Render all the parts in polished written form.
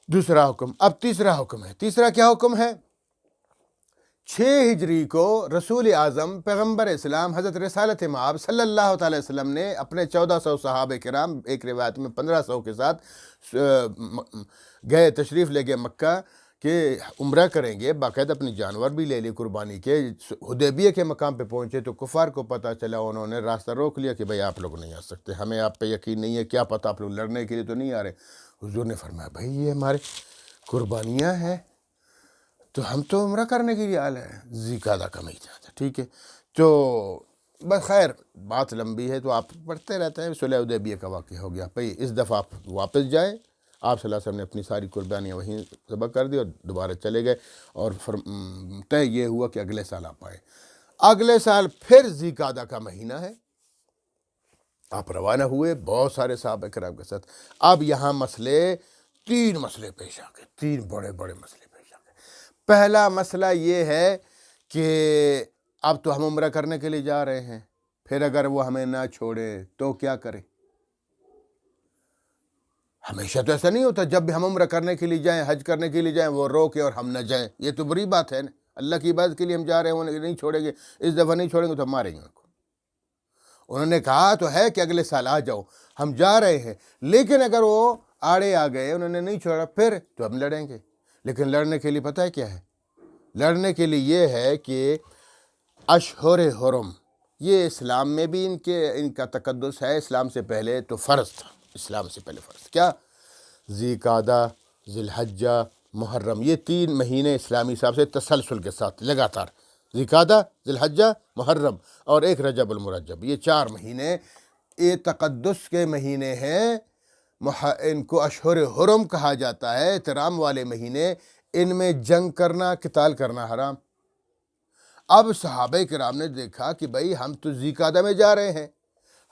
दूसरा हुक्म। अब तीसरा हुक्म है। तीसरा क्या हुक्म है? 6 हिजरी को रसूल आज़म पैगम्बर इस्लाम हज़रत रिसालत मआब सल्लल्लाहु अलैहि वसल्लम ने अपने 1400 सहाबे किराम, एक रिवायत में 1500 के साथ गए, तशरीफ़ ले गए मक्का कि उम्रा करेंगे, बाकायदा अपनी जानवर भी ले ली कुर्बानी के। हुदैबिया के मकाम पे पहुँचे तो कुफ़ार को पता चला, उन्होंने रास्ता रोक लिया कि भाई आप लोग नहीं आ सकते, हमें आप पे यकीन नहीं है, क्या पता आप लोग लड़ने के लिए तो नहीं आ रहे। हुजूर ने फरमाया भाई ये हमारे कुर्बानियाँ हैं, तो हम तो उम्रा करने के लिए आए हैं, ज़िकादा का महीना था, ठीक है। तो बस खैर बात लंबी है तो आप पढ़ते रहते हैं। सुलह हुदैबिया का वाक़या हो गया, भाई इस दफ़ा आप वापस जाए। आप सल्लल्लाहु अलैहि वसल्लम ने अपनी सारी कुर्बानियाँ वहीं ज़बह कर दी और दोबारा चले गए, और तय ये हुआ कि अगले साल आप आए। अगले साल फिर ज़िकादा का महीना है, आप रवाना हुए बहुत सारे सहाबा किराम के साथ। अब यहाँ तीन मसले पेश आ गए, तीन बड़े बड़े मसले पेश आ गए। पहला मसला ये है कि अब तो हम उम्रा करने के लिए जा रहे हैं, फिर अगर वो हमें ना छोड़े तो क्या करें? हमेशा तो ऐसा नहीं होता, जब भी हम उम्रा करने के लिए जाएं, हज करने के लिए जाएं, वो रोके और हम न जाएं, ये तो बुरी बात है ना। अल्लाह की इबादत के लिए हम जा रहे हैं, वो नहीं छोड़ेंगे, इस दफ़ा नहीं छोड़ेंगे तो हम मारेंगे उनको। उन्होंने कहा तो है कि अगले साल आ जाओ, हम जा रहे हैं, लेकिन अगर वो आड़े आ गए, उन्होंने नहीं छोड़ा, फिर तो हम लड़ेंगे। लेकिन लड़ने के लिए पता है क्या है? लड़ने के लिए ये है कि अशहुर हुरम, ये इस्लाम में भी इनका तकद्दुस है। इस्लाम से पहले तो फ़र्ज़ था, इस्लाम से पहले फ़र्ज़ क्या? ज़िकादा, ज़िलहज्जा, मुहर्रम, ये 3 महीने इस्लामी हिसाब से तसलसल के साथ लगातार, ज़िकादा, ज़िलहज्जा, मुहर्रम और एक रजबुल मुरज्जब, ये 4 महीने ये तकद्दुस के महीने हैं। इनको अशहुर हुरम कहा जाता है, एहतराम वाले महीने। इनमें जंग करना, क़िताल करना हराम। अब सहाबे किराम ने देखा कि भाई हम तो ज़िकादा में जा रहे हैं,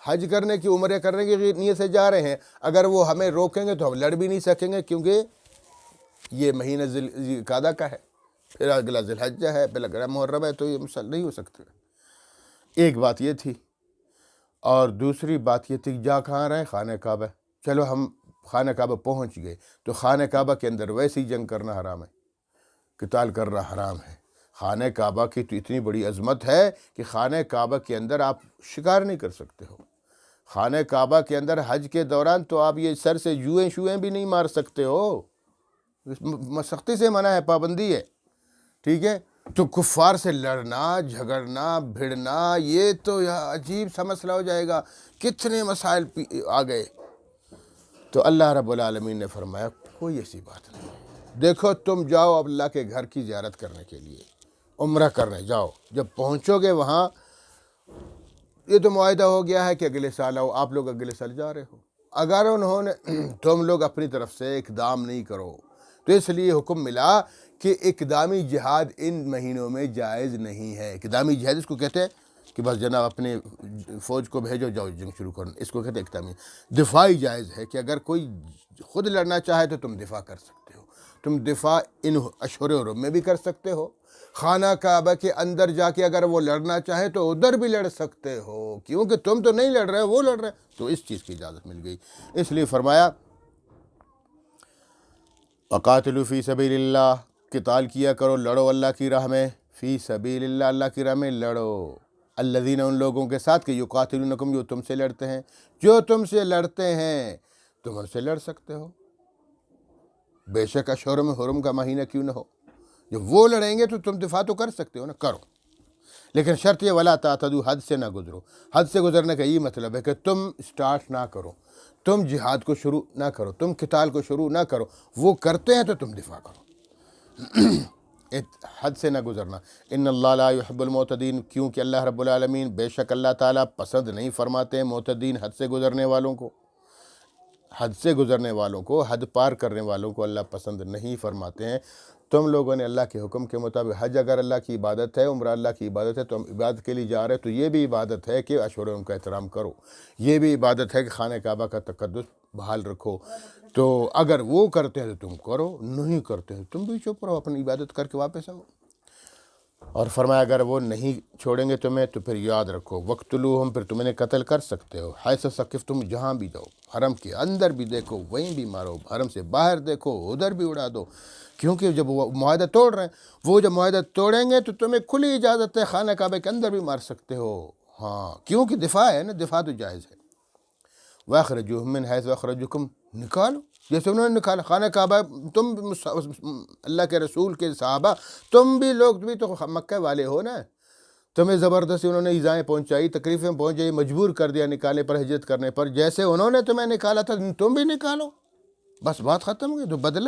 हज करने की, उम्र करने की नीयत से जा रहे हैं, अगर वो हमें रोकेंगे तो हम लड़ भी नहीं सकेंगे, क्योंकि ये महीना ज़िकादा का है, फिर अगला ज़िलहज्जा है, फिर अगला मुहर्रम है, तो ये मसल नहीं हो सकते। एक बात ये थी, और दूसरी बात ये थी जा कहाँ रहे हैं? खाने काबा। चलो हम खाने काबा पहुँच गए, तो खाने काबा के अंदर वैसे ही जंग करना हराम है, क़िताल करना हराम है। खाने काबा की तो इतनी बड़ी अज़मत है कि खाने काबा के अंदर आप शिकार नहीं कर सकते हो। खाने काबा के अंदर हज के दौरान तो आप ये सर से जुएँ शुएँ भी नहीं मार सकते हो, सख्ती से मना है, पाबंदी है, ठीक है। तो कुफ़ार से लड़ना, झगड़ना, भिड़ना, ये तो अजीब सा मसला हो जाएगा। कितने मसाइल आ गए। तो अल्लाह रब्बुल आलमीन ने फरमाया कोई ऐसी बात नहीं, देखो तुम जाओ अल्लाह के घर की ज़ियारत करने के लिए, उम्रा करने जाओ। जब पहुँचोगे वहाँ, ये तो मुआहिदा हो गया है कि अगले साल आओ, आप लोग अगले साल जा रहे हो। अगर उन्होंने तुम लोग अपनी तरफ से इक़दाम नहीं करो, तो इसलिए हुक्म मिला कि इक़दामी जिहाद इन महीनों में जायज़ नहीं है। इक़दामी जिहाद इसको कहते हैं कि बस जनाब अपने फ़ौज को भेजो, जाओ जंग शुरू करो, इसको कहते हैं इक़दामी। दिफ़ाई जायज़ है कि अगर कोई ख़ुद लड़ना चाहे तो तुम दिफ़ा कर सकते हो, तुम दिफ़ा इन अशहुर हुरम में भी कर सकते हो। खाना काबा के अंदर जाके अगर वो लड़ना चाहे तो उधर भी लड़ सकते हो, क्योंकि तुम तो नहीं लड़ रहे, वो लड़ रहे, तो इस चीज़ की इजाज़त मिल गई। इसलिए फरमाया क़ातिलू फ़ी सबीलिल्लाह, क़िताल किया करो, लड़ो अल्लाह की राह में, फ़ी सबीलिल्लाह, अल्लाह की राह में लड़ो। अल्लज़ीना, उन लोगों के साथ कि युक़ातिलूनकुम, जो तुमसे लड़ते हैं, जो तुमसे लड़ते हैं तुम उनसे लड़ सकते हो, बेशक अशहुर हुरम का महीना क्यों ना हो। जब वो लड़ेंगे तो तुम दिफा तो कर सकते हो ना, करो, लेकिन शर्त ये वला तातदू, हद से ना गुजरो। हद से गुजरने का ये मतलब है कि तुम स्टार्ट ना करो, तुम जिहाद को शुरू ना करो, तुम क़िताल को शुरू ना करो, वो करते हैं तो तुम दिफा करो। हद से ना गुजरना। इन्नल्लाह ला युहिब्बुल मुअतदीन, क्योंकि अल्लाह रब्बुल आलमीन, बेशक अल्लाह ताला पसंद नहीं फरमाते हैं मुअतदीन, हद से गुजरने वालों को। हद से गुजरने वालों को, हद पार करने वालों को अल्लाह पसंद नहीं फरमाते हैं। तुम लोगों ने अल्लाह के हुक्म के मुताबिक, हज अगर अल्लाह की इबादत है, उम्रा अल्लाह की इबादत है, तो हम इबादत के लिए जा रहे हैं, तो ये भी इबादत है कि अशहुर हुरम का एहतराम करो। ये भी इबादत है कि खाने काबा का तक़द्दुस बहाल रखो। तो अगर वो करते हैं तो तुम करो, नहीं करते हैं तुम भी चुप रहो, अपनी इबादत करके वापस आओ। اور فرمایا اگر وہ نہیں چھوڑیں گے تمہیں تو پھر یاد رکھو وقتلوہم، پھر تم انہیں قتل کر سکتے ہو، حیث ثقفتم، جہاں بھی جاؤ، حرم کے اندر بھی دیکھو وہیں بھی مارو، حرم سے باہر دیکھو ادھر بھی اڑا دو، کیونکہ جب وہ معاہدہ توڑ رہے ہیں، وہ جب معاہدہ توڑیں گے تو تمہیں کھلی اجازت ہے خانہ کعبہ کے اندر بھی مار سکتے ہو، ہاں کیونکہ دفاع ہے نا، دفاع تو جائز ہے۔ وَأَخْرَجُوهُم مِّنْ حَيْثُ أَخْرَجُوكُم، نکالو جیسے انہوں نے نکالا خانہ کعبہ، تم اللہ کے رسول کے صحابہ، تم بھی لوگ بھی تو مکہ والے ہو نا، تمہیں زبردستی انہوں نے ایذائیں پہنچائی، تکلیفیں پہنچائی، مجبور کر دیا نکالنے پر، ہجرت کرنے پر، جیسے انہوں نے تمہیں نکالا تھا تم بھی نکالو، بس بات ختم ہوئی، تو بدلے